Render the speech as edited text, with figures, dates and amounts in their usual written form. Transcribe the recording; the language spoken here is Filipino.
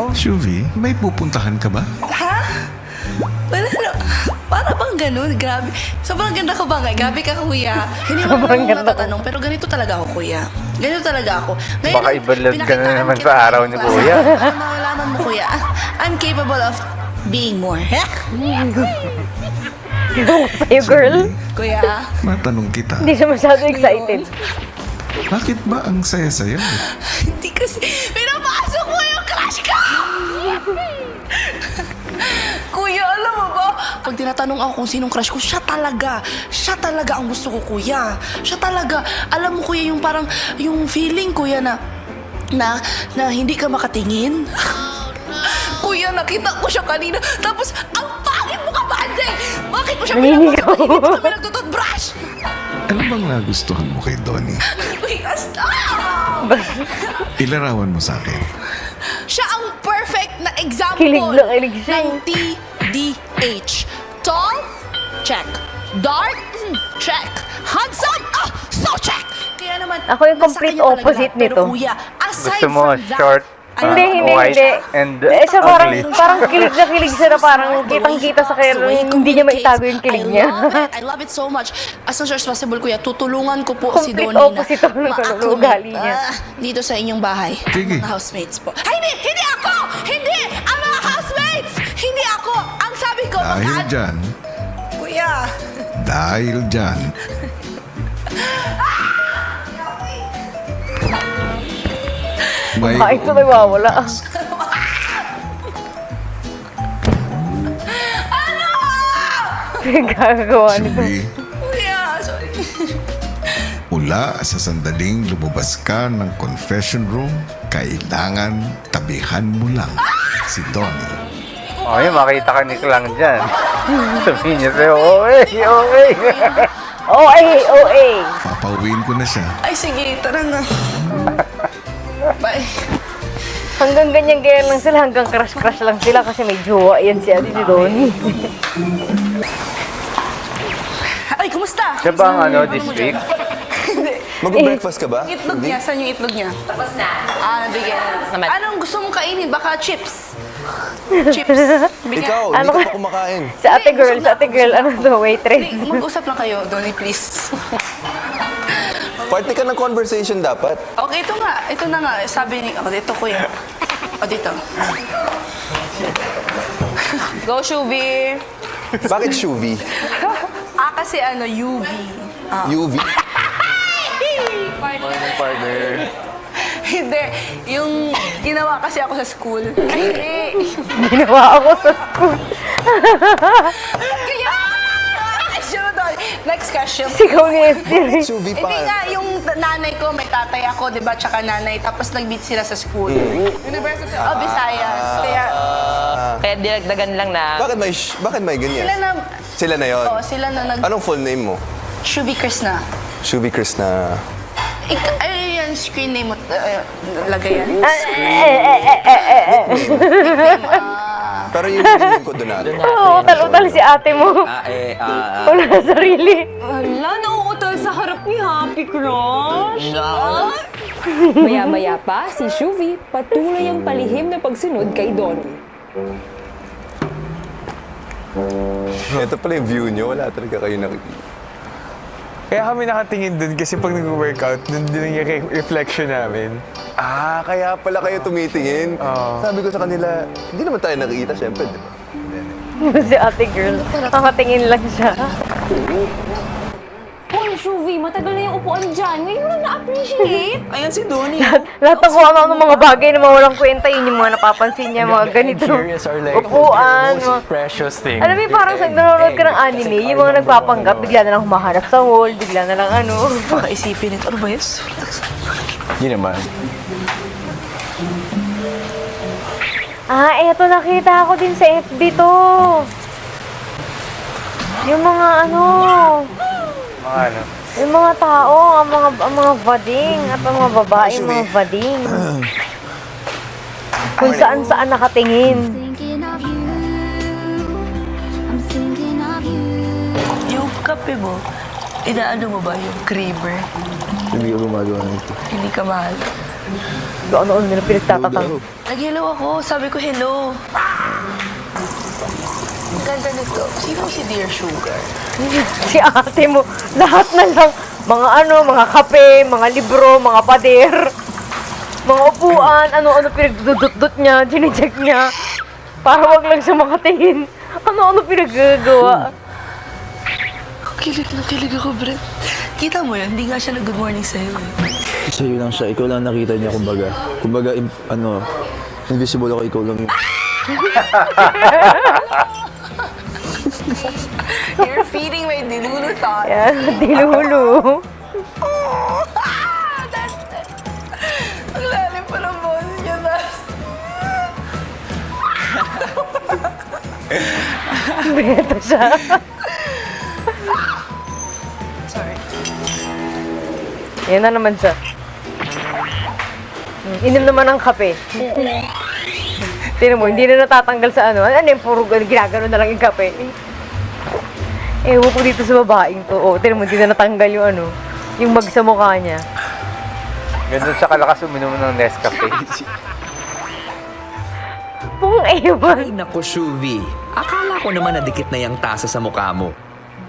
ako. Shuvi, may pupuntahan ka ba? Ha? Wala na. Para bang ganun? Grabe. Sobrang ganda ko ba nga? Grabe ka, kuya. Hindi mo Sobrang naman ganda ko. natatanong, pero ganito talaga ako, kuya. Ganito talaga ako. Ngayon, Baka ibalad ka na pinakitaan naman kita sa araw ni ng kuya. klase. Malaman mo, kuya. I'm capable of being more. Sa'yo, girl. Kuya. Matanong kita, Hindi siya masyado excited. bakit ba ang saya-saya mo? Hindi kasi, pinapasok mo yung crush ko! Kuya, alam mo ba? Pag tinatanong ako kung sinong crush ko, siya talaga. Siya talaga ang gusto ko, kuya. Siya talaga. Alam mo, kuya, yung parang, yung feeling, kuya, na hindi ka makatingin. Kuya, nakita ko siya kanina. Tapos, ang pangit mo ka, Banjay! Bakit mo siya Naninigaw. pinapasok? Hindi mo kami nagtututbrush! Ano bang nagustuhan mo kay Donnie? Kuya, stop! Ilarawan mo sa akin. Siya ang perfect na example Kilig na kilig siya. ng TDH. Tall? Check. Dark? Check. Handsome? So check! Kaya naman, Ako yung nasa complete kanya talaga opposite lahat. Pero nito. kuya, aside Gusto mo from that, short, Hindi. white, and Siya parang, ugly. parang kilig na kilig siya na parang kitang-kita sa kanya. Hindi niya maitago yung kilig niya. I love it so much. As much as possible, kuya, tutulungan ko po si Complete Donnie opposite ako ng ma-acclimate, ugali niya. dito sa inyong bahay. Sige. Ang mga housemates po. Ay, hindi ako! Hindi! Ang mga housemates! Hindi ako! Ang sabi ko, Kuya, dahil dyan, may Ay, ito nagwawala. Gagawa nito. Shuvi, Kuya, sorry. mula sa sandaling lumabas ka ng confession room, kailangan tabihan mo lang si Donnie. Okay, makita ka nito lang dyan. Sabihin niya sa'yo, OA. OA. Papauwiin ko na siya. Ay, sige, tara na. Bye. Hanggang ganyan-ganyan lang sila, hanggang crush-crush lang sila kasi may jowa yan si Ate Donnie. Ay, kumusta? Siya ba ang this week? Mag-breakfast ka ba? Yung itlog niya, saan yung itlog niya? Tapos na. Nabigyan na. Anong gusto mong kainin? Baka chips. Chips. Bigyan. Ikaw, Ano hindi ka- ka pa kumakain. Si Ate girl, ano to, waitress. Hindi, mag-usap lang kayo, Donnie, please. Party ka ng conversation dapat. Okay, ito nga. Ito na nga. Sabi ni... Oh, dito, kuya. O, dito. Go, Shuvi. Bakit Shuvi? Kasi UV. UV? Partner. Hindi. Yung ginawa kasi ako sa school. Hindi. Ginawa ako sa school. Kaya... Next question. Sigaw ni Esther. Shuvi pa. Hindi nga, yung nanay ko, may tatay ako, di ba? Tsaka nanay. Tapos nag-meet sila sa school. University of Visayas. Kaya dinagdagan lang na Bakit may ganyan? Sila na... Sila na yon. Oo, sila na nag... Anong full name mo? Shuvi Krishna. Shuvi Krishna. Ay, yan, screen name mo. Lagay yan. Pero yung name ko doon natin. Oo, utal-utal si ate mo. Wala na sarili. Wala, nauutal sa harap ni Happy Crush. Maya-maya pa, si Shuvi patuloy ang palihim na pagsunod kay Donnie. Ito pala yung view nyo. Wala talaga kayo nakikita. Kaya kami nakatingin dun kasi pag nag-workout, dun din yung reflection namin. Ah, kaya pala kayo tumitingin. Sabi ko sa kanila, hindi naman tayo nakikita, syempre, di ba? Si ate girl. Nakatingin lang siya. Hoy, Shuvi, matagal na yung upuan dyan. Ngayon mo lang na-appreciate. Ayan si Donnie. Lahat ng kung ano mga bagay na mawalang kwenta, yun yung mga napapansin niya, mga ganito. Curious are like Upuan, the mga... most precious thing. Alam mo yung parang sa nanonood ka ng anime, yung mga nagpapanggap, bigla na lang humahanap sa wall, bigla na lang ano. Baka isipin ito. Ano ba yun? Hindi naman. Eto nakita ko din sa FB to. Yung mga ano, Mga ano. yung mga tao, ang mga vading at ang mga babae, yung mga vading. Kung saan-saan nakatingin. Thinking of you, I'm thinking of you. Yung kape mo, inaano mo ba yung creamer? Hindi ko gumagawa nito. Hindi ka mahal. Kung ano-ano nila pinagtatatang. Nag-hello ako. Sabi ko hello. Ang ganda nito. Sino si Dear Sugar? Si ate mo, lahat na lang, mga mga kape, mga libro, mga pader, mga upuan, ano-ano pinagdudot-dot niya, chinecheck niya, para wag lang siya makatingin. Ano-ano pinaggagawa. Kilig ako, Brent. Kita mo yun, hindi nga siya nag-good morning sa'yo. Sa'yo lang siya. Ikaw lang nakita niya, kumbaga. Kumbaga, invisible ako, ikaw lang yun. You're feeding my dilulu thought. Yan, dilulu. Ang lalim pa ng boses niya na. Beto siya. Sorry. Yan na naman siya. Inom naman ng kape. Tignan mo, hindi na natatanggal sa ano. Ano yung puro ginagano na lang yung kape. Ewan ko dito sa babaeng to. Oh, tignan mo, hindi na natanggal yung ano. Yung mag sa mukha niya. Ganun siya kalakas uminom ng Nescafe. Pung ewan. Ay naku, Shuvi. Akala ko naman nadikit na yung tasa sa mukha mo.